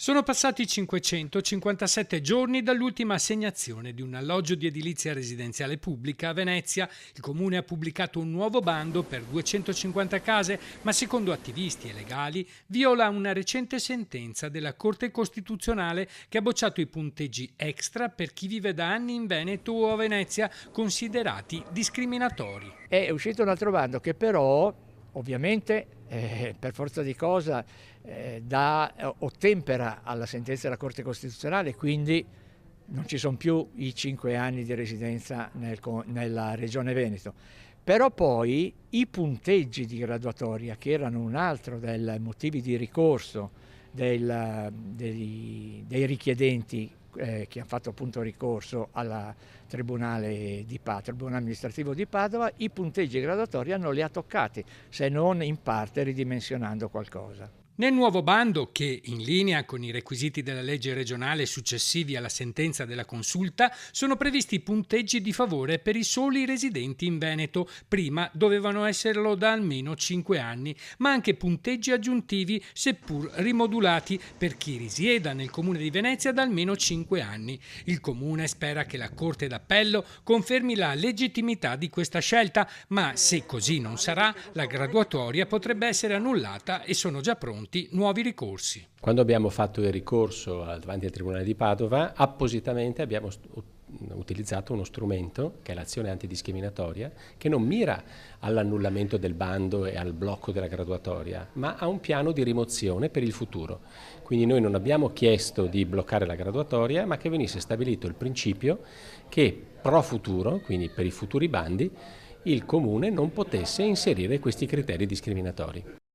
Sono passati 557 giorni dall'ultima assegnazione di un alloggio di edilizia residenziale pubblica a Venezia. Il comune ha pubblicato un nuovo bando per 250 case, ma secondo attivisti e legali viola una recente sentenza della Corte Costituzionale che ha bocciato i punteggi extra per chi vive da anni in Veneto o a Venezia, considerati discriminatori. È uscito un altro bando che però, ovviamente, per forza di cosa, ottempera alla sentenza della Corte Costituzionale, quindi non ci sono più i 5 anni di residenza nella Regione Veneto. Però poi i punteggi di graduatoria, che erano un altro dei motivi di ricorso dei richiedenti che hanno fatto appunto ricorso al Tribunale amministrativo di Padova, i punteggi graduatori non li ha toccati, se non in parte ridimensionando qualcosa. Nel nuovo bando, che in linea con i requisiti della legge regionale successivi alla sentenza della consulta, sono previsti punteggi di favore per i soli residenti in Veneto. Prima dovevano esserlo da almeno 5 anni, ma anche punteggi aggiuntivi, seppur rimodulati, per chi risieda nel comune di Venezia da almeno 5 anni. Il comune spera che la Corte d'Appello confermi la legittimità di questa scelta, ma se così non sarà, la graduatoria potrebbe essere annullata e sono già pronti nuovi ricorsi. Quando abbiamo fatto il ricorso davanti al Tribunale di Padova, appositamente abbiamo utilizzato uno strumento, che è l'azione antidiscriminatoria, che non mira all'annullamento del bando e al blocco della graduatoria, ma a un piano di rimozione per il futuro. Quindi noi non abbiamo chiesto di bloccare la graduatoria, ma che venisse stabilito il principio che pro futuro, quindi per i futuri bandi, il Comune non potesse inserire questi criteri discriminatori.